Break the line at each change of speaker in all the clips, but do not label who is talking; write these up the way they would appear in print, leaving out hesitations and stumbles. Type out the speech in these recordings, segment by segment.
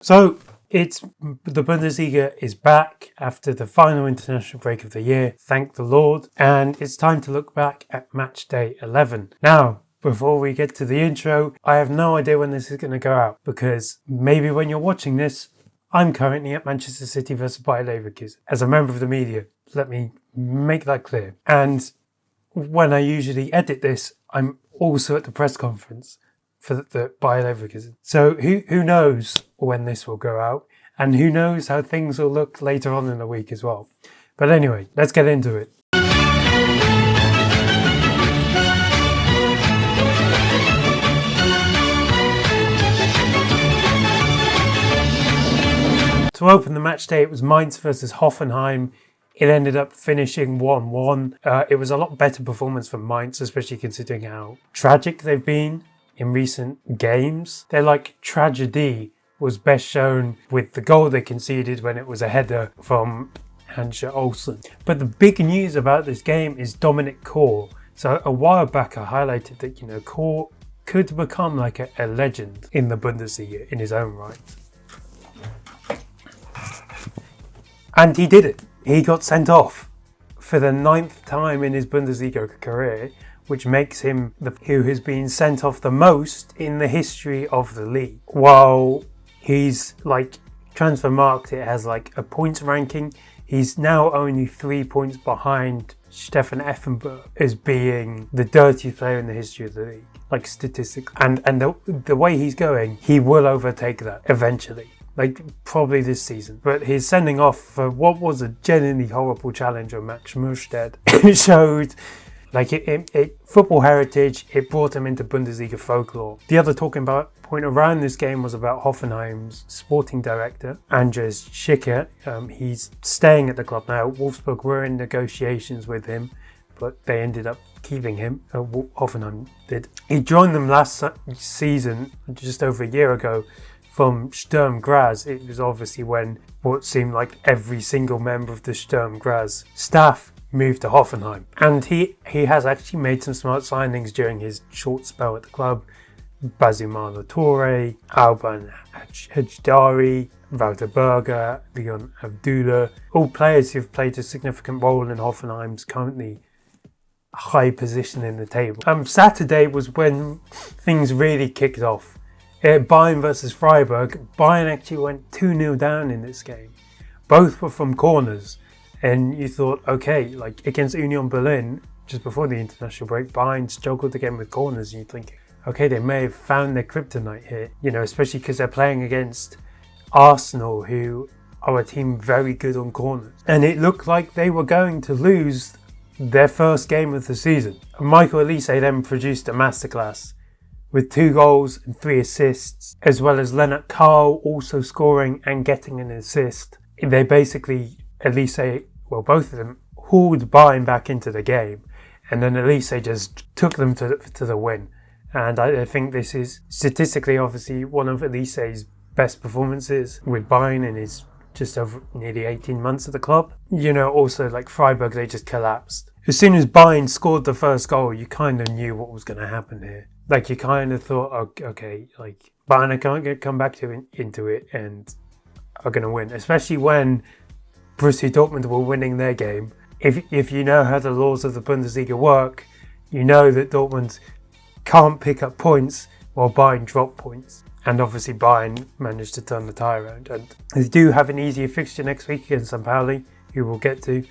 So the Bundesliga is back after the final international break of the year, thank the Lord, and it's time to look back at match day 11. Now, before we get to the intro, I have no idea when this is going to go out, because maybe when you're watching this, I'm currently at Manchester City versus Bayer Leverkusen. As a member of the media, let me make that clear. And when I usually edit this, I'm also at the press conference for the Bayer Leverkusen. So who knows when this will go out, and who knows how things will look later on in the week as well. But anyway, let's get into it. To open the match day, it was Mainz versus Hoffenheim. It ended up finishing 1-1. It was a lot better performance from Mainz, especially considering how tragic they've been in recent games. Their tragedy was best shown with the goal they conceded when it was a header from Hansje Olsen. But the big news about this game is Dominic Kor. So a while back I highlighted that, Kor could become like a legend in the Bundesliga in his own right. And he did it. He got sent off for the 9th time in his Bundesliga career, which makes him who has been sent off the most in the history of the league. While he's Transfermarkt, it has a points ranking. He's now only 3 points behind Stefan Effenberg as being the dirtiest player in the history of the league, statistically. And the way he's going, he will overtake that eventually. Probably this season. But his sending off for what was a genuinely horrible challenge on Max Murstead showed football heritage. It brought him into Bundesliga folklore. The other talking about point around this game was about Hoffenheim's sporting director, Andres Schicker. He's staying at the club now. Wolfsburg were in negotiations with him, but they ended up keeping him. Hoffenheim did. He joined them last season, just over a year ago, from Sturm Graz. It was obviously when what seemed like every single member of the Sturm Graz staff moved to Hoffenheim. And he has actually made some smart signings during his short spell at the club. Basumala Toure, Alban Hajdari, Walter Berger, Leon Abdullah, all players who've played a significant role in Hoffenheim's currently high position in the table. Saturday was when things really kicked off. Bayern versus Freiburg. Bayern actually went 2-0 down in this game. Both were from corners. And you thought, okay, against Union Berlin, just before the international break, Bayern struggled again with corners. And you think, okay, they may have found their kryptonite here. Especially because they're playing against Arsenal, who are a team very good on corners. And it looked like they were going to lose their first game of the season. Michael Olise then produced a masterclass with 2 goals and 3 assists, as well as Lennart Karl also scoring and getting an assist. They basically, both of them, hauled Bayern back into the game, and then Olise just took them to the win. And I think this is statistically, obviously, one of Olise's best performances with Bayern in his just over nearly 18 months at the club. Also Freiburg, they just collapsed. As soon as Bayern scored the first goal, you kind of knew what was going to happen here. You kind of thought, okay, Bayern are going to come back into it and are going to win. Especially when Borussia Dortmund were winning their game. If you know how the laws of the Bundesliga work, you know that Dortmund can't pick up points while Bayern drop points. And obviously Bayern managed to turn the tie around. And they do have an easier fixture next week against St. Pauli, who we'll get to.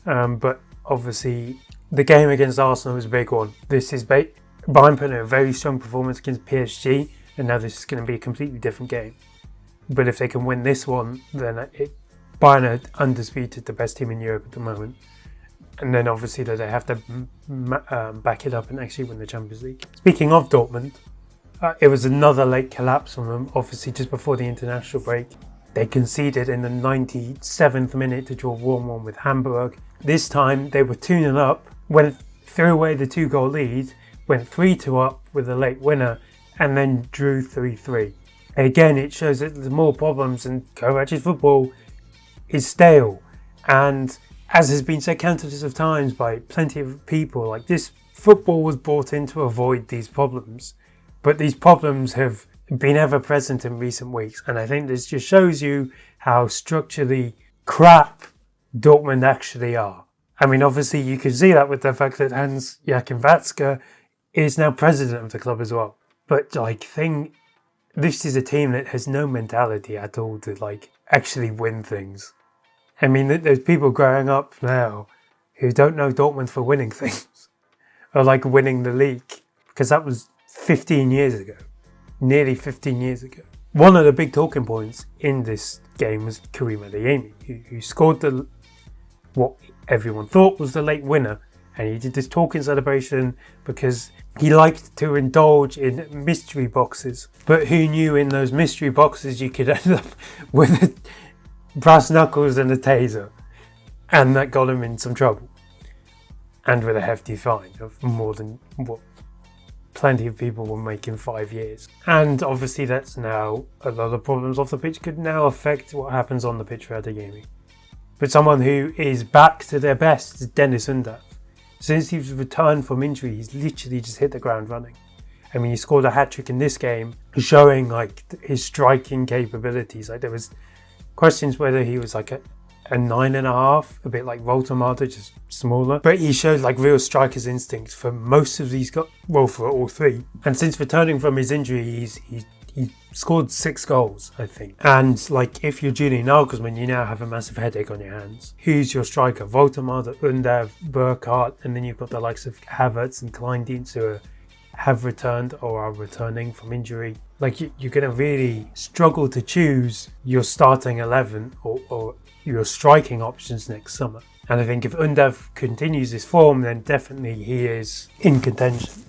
But obviously the game against Arsenal was a big one. This is Bayern put in a very strong performance against PSG, and now this is going to be a completely different game. But if they can win this one, then Bayern are undisputed the best team in Europe at the moment. And then obviously they have to back it up and actually win the Champions League. Speaking of Dortmund, it was another late collapse from them, obviously just before the international break. They conceded in the 97th minute to draw 1-1 with Hamburg. This time they were 2-0 up, threw away the 2-goal lead, went 3-2 up with a late winner, and then drew 3-3. Again, it shows that there's more problems, and Kovác's football is stale. And as has been said countless of times by plenty of people, this football was brought in to avoid these problems. But these problems have been ever present in recent weeks. And I think this just shows you how structurally crap Dortmund actually are. I mean, obviously you can see that with the fact that Hans-Joachim Watzke is now president of the club as well. But this is a team that has no mentality at all to actually win things. I mean, there's people growing up now who don't know Dortmund for winning things or winning the league, because that was 15 years ago, nearly 15 years ago. One of the big talking points in this game was Karim Adeyemi, who scored what everyone thought was the late winner. And he did this talking celebration because he liked to indulge in mystery boxes. But who knew in those mystery boxes you could end up with brass knuckles and a taser. And that got him in some trouble. And with a hefty fine of more than what plenty of people were making 5 years. And obviously that's now, a lot of problems off the pitch could now affect what happens on the pitch for Adeyemi. But someone who is back to their best is Deniz Undav. Since he's returned from injury, he's literally just hit the ground running. I mean, he scored a hat-trick in this game, showing his striking capabilities. There was questions whether he was a 9.5, a bit like Voltemata, just smaller. But he showed real striker's instincts for most of these for all three. And since returning from his injury, he scored 6 goals, I think. And if you're Julian Nagelsmann, you now have a massive headache on your hands. Who's your striker? Voltemata, Undav, Burkhardt, and then you've got the likes of Havertz and Kleindienst who have returned or are returning from injury. You're going to really struggle to choose your starting 11 or your striking options next summer. And I think if Undav continues this form, then definitely he is in contention.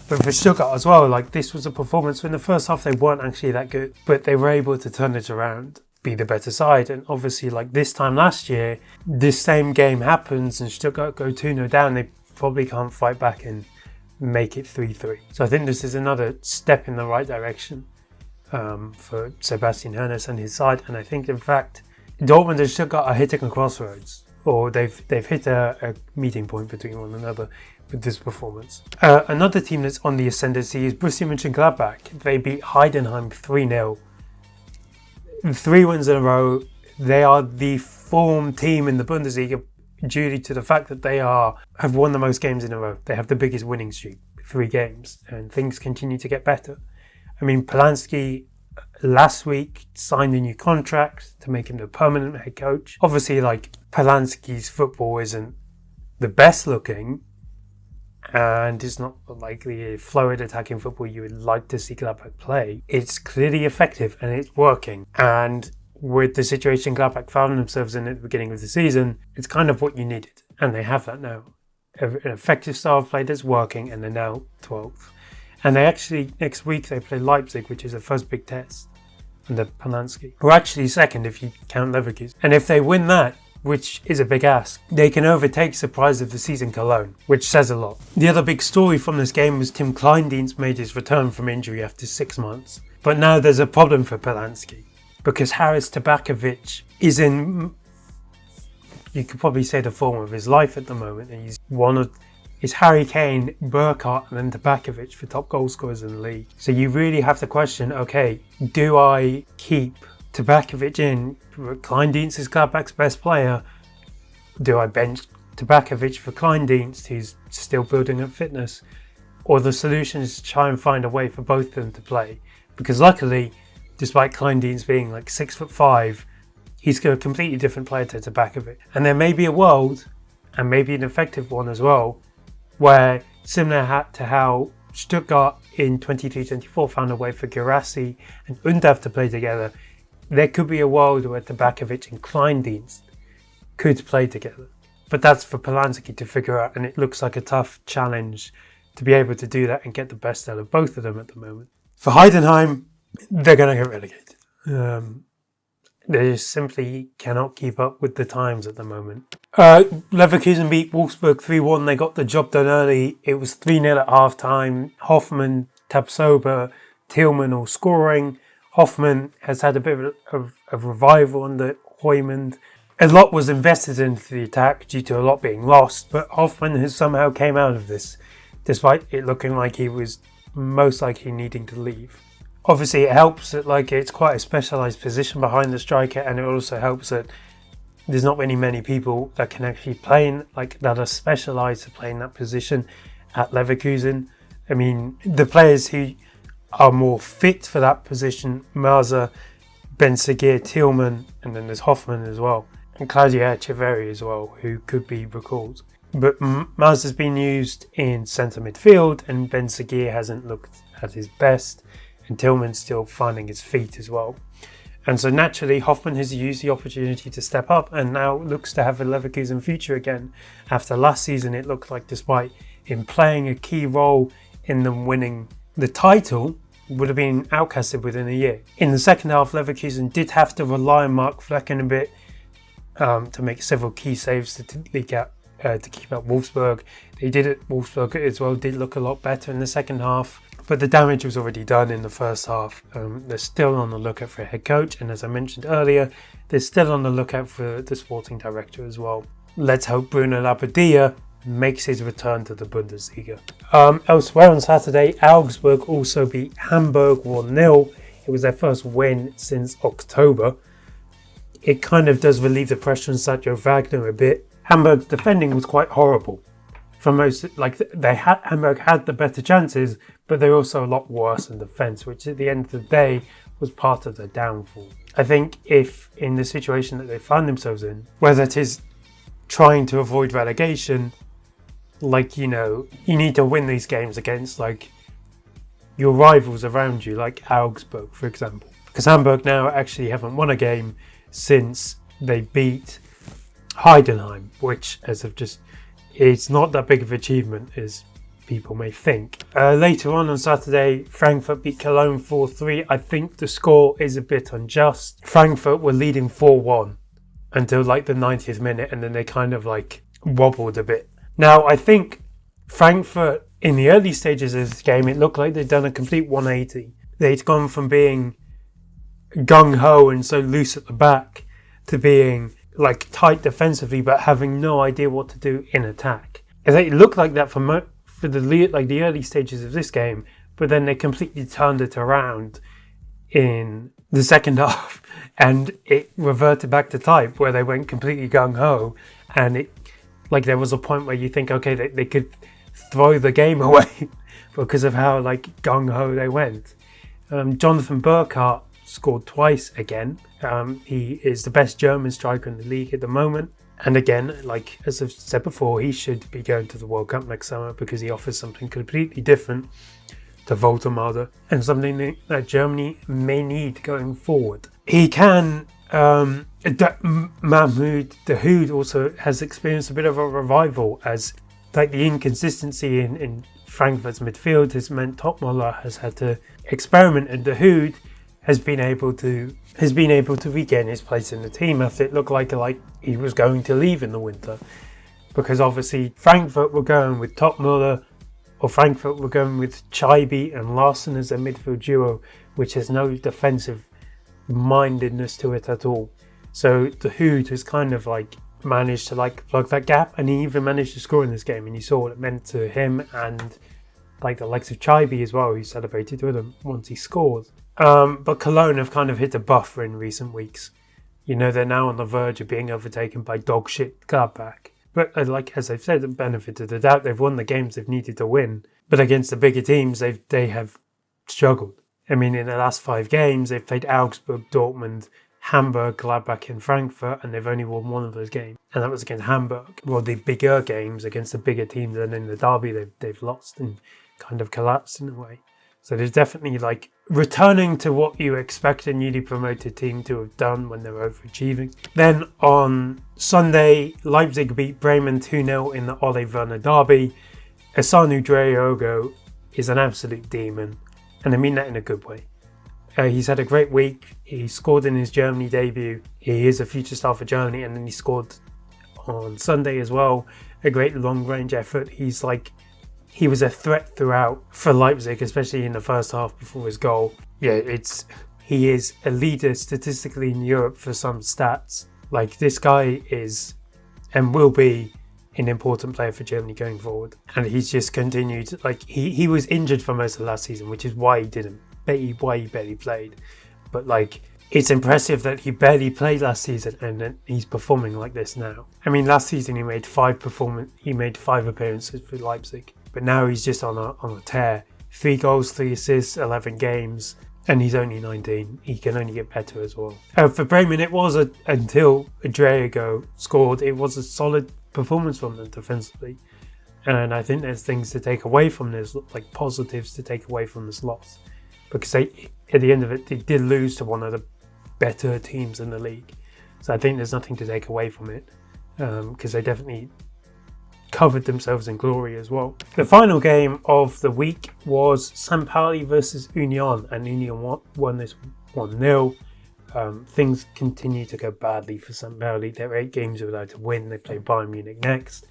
But for Stuttgart as well, this was a performance where in the first half they weren't actually that good, but they were able to turn it around, be the better side. And obviously, this time last year, this same game happens and Stuttgart go 2-0 down, they probably can't fight back and make it 3-3. So I think this is another step in the right direction for Sebastian Hoeneß and his side. And I think, in fact, Dortmund and Stuttgart are hitting a crossroads, or they've hit a meeting point between one another with this performance. Another team that's on the ascendancy is Borussia Mönchengladbach. They beat Heidenheim 3-0. 3 wins in a row. They are the form team in the Bundesliga due to the fact that they have won the most games in a row. They have the biggest winning streak, 3 games, and things continue to get better. I mean, Polanski last week signed a new contract to make him the permanent head coach. Obviously, Polanski's football isn't the best looking, and it's not likely a fluid attacking football you would like to see Gladbach play. It's clearly effective and it's working. And with the situation Gladbach found themselves in at the beginning of the season, it's kind of what you needed. And they have that now. An effective style of play that's working, and they're now 12th. And they actually, next week, they play Leipzig, which is their first big test under Polanski. Who are actually second if you count Leverkusen. And if they win that, which is a big ask, they can overtake surprise of the season Cologne, which says a lot. The other big story from this game was Tim Kleindienst made his return from injury after 6 months. But now there's a problem for Polanski, because Haris Tabakovic is in, you could probably say, the form of his life at the moment. And it's Harry Kane, Burkhardt and then Tabakovic for top goal scorers in the league. So you really have to question, okay, do I keep Tabakovic in? Kleindienst is Gladbach's best player. Do I bench Tabakovic for Kleindienst, who's still building up fitness? Or the solution is to try and find a way for both of them to play. Because luckily, despite Kleindienst being 6'5", he's got a completely different player to Tabakovic. And there may be a world, and maybe an effective one as well, where similar to how Stuttgart in 23-24 found a way for Guirassy and Undav to play together, there could be a world where Tabakovic and Kleindienst could play together. But that's for Polanski to figure out, and it looks like a tough challenge to be able to do that and get the best out of both of them at the moment. For Heidenheim, they're going to get relegated. They just simply cannot keep up with the times at the moment. Leverkusen beat Wolfsburg 3-1. They got the job done early. It was 3-0 at half-time. Hoffmann, Tabsoba, Tillman all scoring. Hoffmann has had a bit of revival under Hoymund. A lot was invested into the attack due to a lot being lost, but Hoffmann has somehow came out of this, despite it looking like he was most likely needing to leave. Obviously, it helps that like it's quite a specialised position behind the striker, and it also helps that there's not many people that can actually play in, like, that are specialised to play in that position at Leverkusen. I mean, the players who are more fit for that position, Marza, Ben Seguir, Tillman, and then there's Hoffman as well, and Claudio Echeverri as well, who could be recalled. But Marza's been used in centre midfield, and Ben Seguir hasn't looked at his best, and Tillman's still finding his feet as well. And so naturally, Hoffman has used the opportunity to step up and now looks to have a Leverkusen future again. After last season, it looked like despite him playing a key role in them winning the title, would have been outcasted within a year. In the second half, Leverkusen did have to rely on Mark Flecken a bit to make several key saves to keep out Wolfsburg. They did it. Wolfsburg as well did look a lot better in the second half. But the damage was already done in the first half. They're still on the lookout for a head coach, and as I mentioned earlier, they're still on the lookout for the sporting director as well. Let's hope Bruno Labbadia makes his return to the Bundesliga. Elsewhere on Saturday, Augsburg also beat Hamburg 1-0. It was their first win since October. It kind of does relieve the pressure on Sergio Wagner a bit. Hamburg's defending was quite horrible. For most, like Hamburg had the better chances, but they're also a lot worse in defence, which at the end of the day was part of their downfall. I think if in the situation that they find themselves in, whether it is trying to avoid relegation, like, you know, you need to win these games against like your rivals around you, like Augsburg, for example. Because Hamburg now actually haven't won a game since they beat Heidenheim, which it's not that big of an achievement as people may think. Later on Saturday, Frankfurt beat Cologne 4-3. I think the score is a bit unjust. Frankfurt were leading 4-1 until like the 90th minute, and then they kind of like wobbled a bit. Now, I think Frankfurt, in the early stages of this game, it looked like they'd done a complete 180. They'd gone from being gung-ho and so loose at the back to being like tight defensively, but having no idea what to do in attack. It looked like that for the early stages of this game, but then they completely turned it around in the second half, and it reverted back to type where they went completely gung-ho, and there was a point where you think, okay, they could throw the game away because of how like gung-ho they went. Jonathan Burkhardt scored twice again. He is the best German striker in the league at the moment. And again, like as I've said before, he should be going to the World Cup next summer because he offers something completely different to Woltemade and something that Germany may need going forward. He can... Mahmoud Dahoud also has experienced a bit of a revival, as like the inconsistency in Frankfurt's midfield has meant Topmöller has had to experiment, and Dahoud has been able to regain his place in the team after it looked like he was going to leave in the winter, because obviously Frankfurt were going with Topmöller, or Frankfurt were going with Chaibi and Larsen as their midfield duo, which has no defensive mindedness to it at all. So Dahoud has kind of like managed to like plug that gap, and he even managed to score in this game, and you saw what it meant to him and like the likes of Chaibi as well, who celebrated with him once he scored. But Cologne have kind of hit a buffer in recent weeks. You know, they're now on the verge of being overtaken by dog shit Gladbach. But like as I've said, the benefit of the doubt, they've won the games they've needed to win. But against the bigger teams, they have struggled. I mean, in the last 5 games, they've played Augsburg, Dortmund, Hamburg, Gladbach and Frankfurt, and they've only won one of those games. And that was against Hamburg. Well, the bigger games against the bigger teams, and in the derby, they've lost and kind of collapsed in a way. So there's definitely like returning to what you expect a newly promoted team to have done when they're overachieving. Then on Sunday, Leipzig beat Bremen 2-0 in the Ole Werner derby. Asanu Draogo is an absolute demon, and I mean that in a good way. He's had a great week. He scored in his Germany debut. He is a future star for Germany, and then he scored on Sunday as well. A great long-range effort. He was a threat throughout for Leipzig, especially in the first half before his goal. Yeah, he is a leader statistically in Europe for some stats. Like, this guy is and will be an important player for Germany going forward. And he's just continued, like, he was injured for most of last season, which is why he didn't why he barely played. But like, it's impressive that he barely played last season and then he's performing like this now. I mean, last season he made 5 appearances for Leipzig, but now he's just on a tear. 3 goals, 3 assists, 11 games, and he's only 19. He can only get better as well. For Bremen, it was until Adriago scored, it was a solid performance from them defensively. And I think there's things to take away from this, like positives to take away from this loss. Because at the end of it, they did lose to one of the better teams in the league. So I think there's nothing to take away from it. Because they definitely covered themselves in glory as well. The final game of the week was St. Pauli versus Union, and Union won this 1-0. Things continue to go badly for St. Pauli. They're 8 games without a win. They play Bayern Munich next.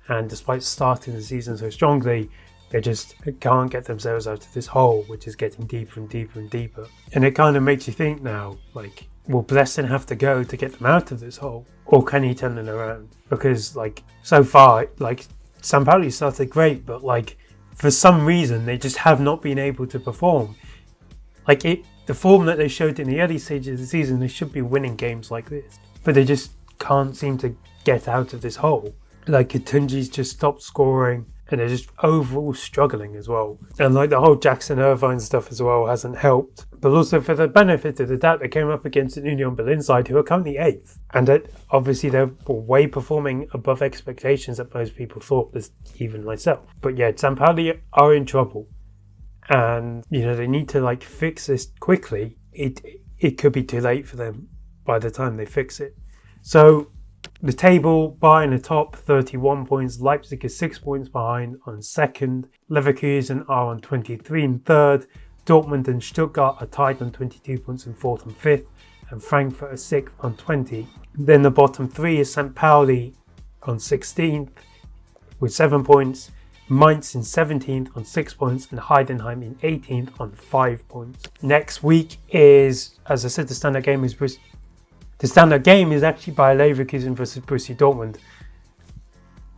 And despite starting the season so strongly, they just can't get themselves out of this hole, which is getting deeper and deeper and deeper. And it kind of makes you think now, like, will Blessing have to go to get them out of this hole? Or can he turn it around? Because, like, so far, like, St. Pauli started great, but, like, for some reason, they just have not been able to perform. Like, the form that they showed in the early stages of the season, they should be winning games like this. But they just can't seem to get out of this hole. Like, Katunji's just stopped scoring, and they're just overall struggling as well. And like the whole Jackson Irvine stuff as well hasn't helped. But also for the benefit of the doubt, they came up against an Union Berlin side who are currently 8th. And that obviously they're way performing above expectations that most people thought, even myself. But yeah, St. Pauli are in trouble. And, you know, they need to like fix this quickly. It could be too late for them by the time they fix it. So the table, Bayern are top, 31 points. Leipzig is 6 points behind on second. Leverkusen are on 23 and third. Dortmund and Stuttgart are tied on 22 points in fourth and fifth. And Frankfurt are 6th on 20. Then the bottom 3 is St. Pauli on 16th with 7 points. Mainz in 17th on 6 points. And Heidenheim in 18th on 5 points. Next week is, as I said, the standard game is actually by Leverkusen versus Borussia Dortmund.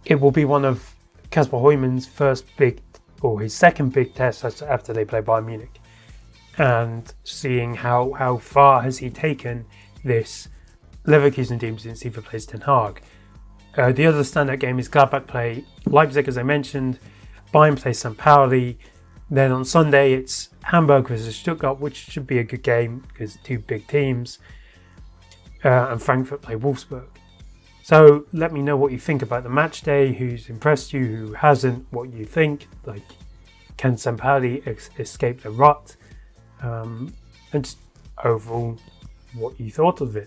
It will be one of Kasper Heumann's his second big test after they play Bayern Munich. And seeing how far has he taken this Leverkusen team since he replaced Ten Hag. The other standout game is Gladbach play Leipzig, as I mentioned. Bayern play St. Pauli. Then on Sunday it's Hamburg versus Stuttgart, which should be a good game because 2 big teams. And Frankfurt play Wolfsburg. So let me know what you think about the match day, who's impressed you, who hasn't, what you think. Like, can St. Pauli escape the rut? And just overall, what you thought of it.